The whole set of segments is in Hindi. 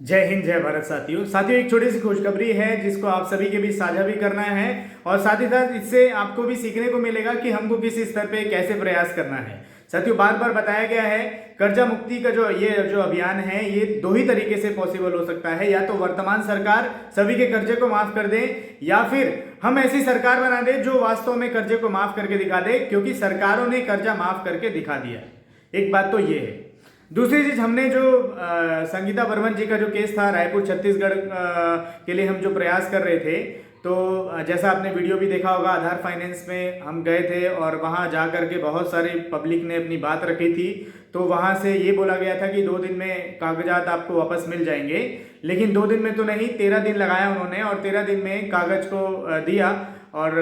जय हिंद, जय भारत। साथियों एक छोटी सी खुशखबरी है जिसको आप सभी के बीच साझा भी करना है और साथ ही साथ इससे आपको भी सीखने को मिलेगा कि हमको किस स्तर पे कैसे प्रयास करना है। साथियों बार बार बताया गया है कर्जा मुक्ति का जो अभियान है ये दो ही तरीके से पॉसिबल हो सकता है, या तो वर्तमान सरकार सभी के कर्जे को माफ कर दे या फिर हम ऐसी सरकार बना दे जो वास्तव में कर्जे को माफ करके दिखा दे, क्योंकि सरकारों ने कर्जा माफ करके दिखा दिया। एक बात तो ये है। दूसरी चीज, हमने जो संगीता बर्मन जी का जो केस था रायपुर छत्तीसगढ़ के लिए हम जो प्रयास कर रहे थे, तो जैसा आपने वीडियो भी देखा होगा, आधार फाइनेंस में हम गए थे और वहाँ जा कर के बहुत सारी पब्लिक ने अपनी बात रखी थी। तो वहाँ से ये बोला गया था कि 2 दिन में कागजात आपको वापस मिल जाएंगे, लेकिन 2 दिन में तो नहीं, 13 दिन लगाया उन्होंने और 13 दिन में कागज को दिया और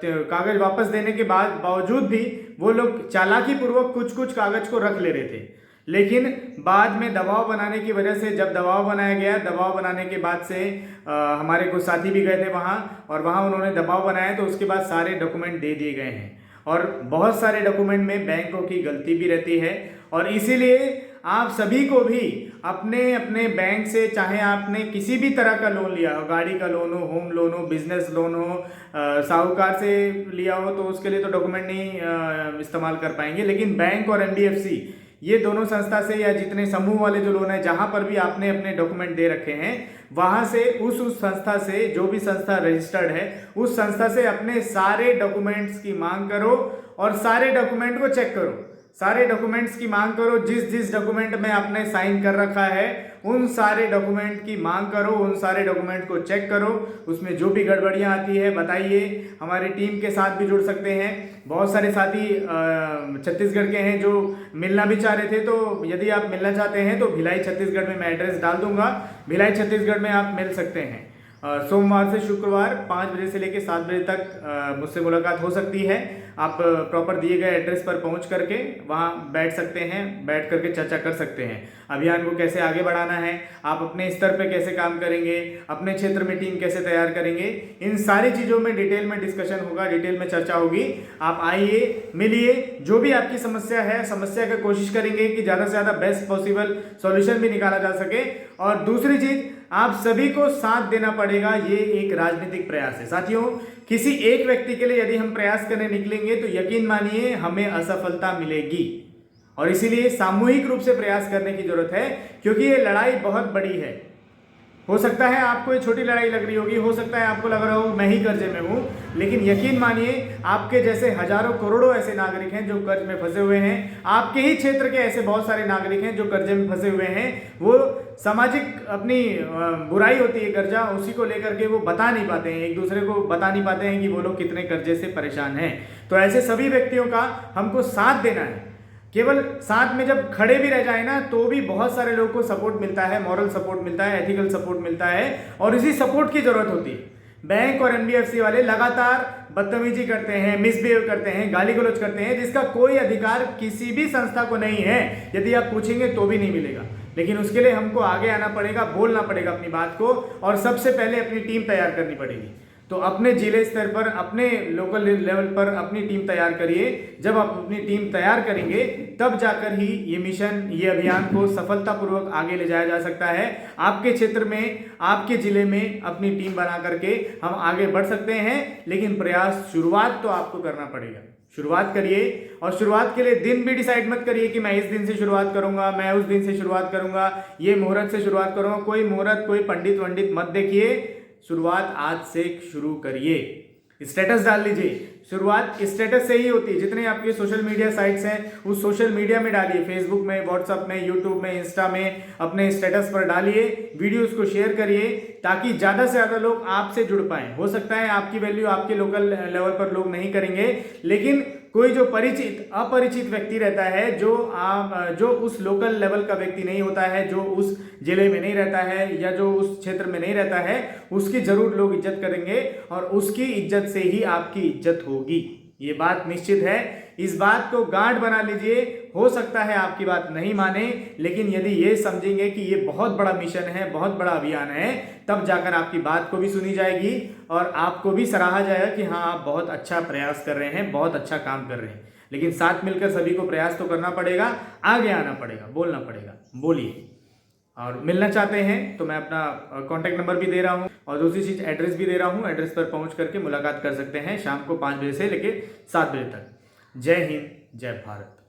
कागज वापस देने के बावजूद भी वो लोग चालाकी पूर्वक कुछ कुछ कागज को रख ले रहे थे। लेकिन बाद में दबाव बनाने की वजह से, जब दबाव बनाया गया, दबाव बनाने के बाद से हमारे कुछ साथी भी गए थे वहाँ और वहाँ उन्होंने दबाव बनाया, तो उसके बाद सारे डॉक्यूमेंट दे दिए गए हैं और बहुत सारे डॉक्यूमेंट में बैंकों की गलती भी रहती है। और इसीलिए आप सभी को भी अपने अपने बैंक से, चाहे आपने किसी भी तरह का लोन लिया हो, गाड़ी का लोन हो, होम लोन हो, बिजनेस लोन हो, साहूकार से लिया हो, तो उसके लिए तो डॉक्यूमेंट नहीं इस्तेमाल कर पाएंगे, लेकिन बैंक और एनबीएफसी ये दोनों संस्था से या जितने समूह वाले जो लोन है, जहां पर भी आपने अपने डॉक्यूमेंट दे रखे हैं, वहां से उस संस्था से, जो भी संस्था रजिस्टर्ड है, उस संस्था से अपने सारे डॉक्यूमेंट्स की मांग करो और सारे डॉक्यूमेंट को चेक करो। सारे डॉक्यूमेंट्स की मांग करो, जिस जिस डॉक्यूमेंट में आपने साइन कर रखा है उन सारे डॉक्यूमेंट की मांग करो, उन सारे डॉक्यूमेंट को चेक करो। उसमें जो भी गड़बड़ियां आती है बताइए, हमारी टीम के साथ भी जुड़ सकते हैं। बहुत सारे साथी छत्तीसगढ़ के हैं जो मिलना भी चाह रहे थे, तो यदि आप मिलना चाहते हैं तो भिलाई छत्तीसगढ़ में मैं एड्रेस डाल दूंगा, भिलाई छत्तीसगढ़ में आप मिल सकते हैं। सोमवार से शुक्रवार 5 बजे से लेकर 7 बजे तक मुझसे मुलाकात हो सकती है। आप प्रॉपर दिए गए एड्रेस पर पहुंच करके वहां बैठ सकते हैं, बैठ करके चर्चा कर सकते हैं अभियान को कैसे आगे बढ़ाना है, आप अपने स्तर पे कैसे काम करेंगे, अपने क्षेत्र में टीम कैसे तैयार करेंगे। इन सारी चीज़ों में डिटेल में डिस्कशन होगा, डिटेल में चर्चा होगी। आप आइए, मिलिए, जो भी आपकी समस्या है, समस्या का कोशिश करेंगे कि ज़्यादा से ज़्यादा बेस्ट पॉसिबल सॉल्यूशन भी निकाला जा सके। और दूसरी चीज़, आप सभी को साथ देना पड़ेगा, ये एक राजनीतिक प्रयास है। साथियों, किसी एक व्यक्ति के लिए यदि हम प्रयास करने निकलेंगे तो यकीन मानिए हमें असफलता मिलेगी, और इसीलिए सामूहिक रूप से प्रयास करने की जरूरत है, क्योंकि ये लड़ाई बहुत बड़ी है। हो सकता है आपको ये छोटी लड़ाई लग रही होगी, हो सकता है आपको लग रहा हो मैं ही कर्जे में हूं, लेकिन यकीन मानिए आपके जैसे हजारों करोड़ों ऐसे नागरिक हैं जो कर्ज में फंसे हुए हैं। आपके ही क्षेत्र के ऐसे बहुत सारे नागरिक हैं जो कर्जे में फंसे हुए हैं। वो सामाजिक अपनी बुराई होती है कर्जा, उसी को लेकर के वो बता नहीं पाते हैं, एक दूसरे को बता नहीं पाते हैं कि वो लोग कितने कर्जे से परेशान हैं। तो ऐसे सभी व्यक्तियों का हमको साथ देना है। केवल साथ में जब खड़े भी रह जाए ना, तो भी बहुत सारे लोगों को सपोर्ट मिलता है, मॉरल सपोर्ट मिलता है, एथिकल सपोर्ट मिलता है, और इसी सपोर्ट की जरूरत होती है। बैंक और एनबीएफसी वाले लगातार बदतमीजी करते हैं, मिसबिहेव करते हैं, गाली गलौज करते हैं, जिसका कोई अधिकार किसी भी संस्था को नहीं है। यदि आप पूछेंगे तो भी नहीं मिलेगा, लेकिन उसके लिए हमको आगे आना पड़ेगा, बोलना पड़ेगा अपनी बात को, और सबसे पहले अपनी टीम तैयार करनी पड़ेगी। तो अपने जिले स्तर पर, अपने लोकल लेवल पर अपनी टीम तैयार करिए। जब आप अपनी टीम तैयार करेंगे तब जाकर ही ये मिशन, ये अभियान को सफलतापूर्वक आगे ले जाया जा सकता है। आपके क्षेत्र में, आपके जिले में अपनी टीम बना करके हम आगे बढ़ सकते हैं, लेकिन प्रयास, शुरुआत तो आपको करना पड़ेगा। शुरुआत करिए, और शुरुआत के लिए दिन भी डिसाइड मत करिए कि मैं इस दिन से शुरुआत करूंगा, मैं उस दिन से शुरुआत करूंगा, ये मुहूर्त से शुरुआत करूंगा। कोई मुहूर्त, कोई पंडित वंडित मत देखिए, शुरुआत आज से शुरू करिए। स्टेटस डाल लीजिए, शुरुआत स्टेटस से ही होती है। जितने आपके सोशल मीडिया साइट्स हैं उस सोशल मीडिया में डालिए, फेसबुक में, व्हाट्सएप में, यूट्यूब में, इंस्टा में, अपने स्टेटस पर डालिए, वीडियोस को शेयर करिए, ताकि ज़्यादा से ज़्यादा लोग आपसे जुड़ पाएं। हो सकता है आपकी वैल्यू आपके लोकल लेवल पर लोग नहीं करेंगे, लेकिन कोई जो परिचित, अपरिचित व्यक्ति रहता है, जो उस लोकल लेवल का व्यक्ति नहीं होता है, जो उस जिले में नहीं रहता है या जो उस क्षेत्र में नहीं रहता है, उसकी जरूर लोग इज्जत करेंगे, और उसकी इज्जत से ही आपकी इज्जत होगी। ये बात निश्चित है। इस बात को गांठ बना लीजिए। हो सकता है आपकी बात नहीं माने, लेकिन यदि ये समझेंगे कि ये बहुत बड़ा मिशन है, बहुत बड़ा अभियान है, तब जाकर आपकी बात को भी सुनी जाएगी और आपको भी सराहा जाएगा कि हाँ, आप बहुत अच्छा प्रयास कर रहे हैं, बहुत अच्छा काम कर रहे हैं। लेकिन साथ मिलकर सभी को प्रयास तो करना पड़ेगा, आगे आना पड़ेगा, बोलना पड़ेगा। बोलिए। और मिलना चाहते हैं तो मैं अपना कॉन्टैक्ट नंबर भी दे रहा हूँ और दूसरी चीज़ एड्रेस भी दे रहा हूँ। एड्रेस पर पहुँच करके मुलाकात कर सकते हैं शाम को 5 बजे से लेकर 7 बजे तक। जय हिंद, जय भारत।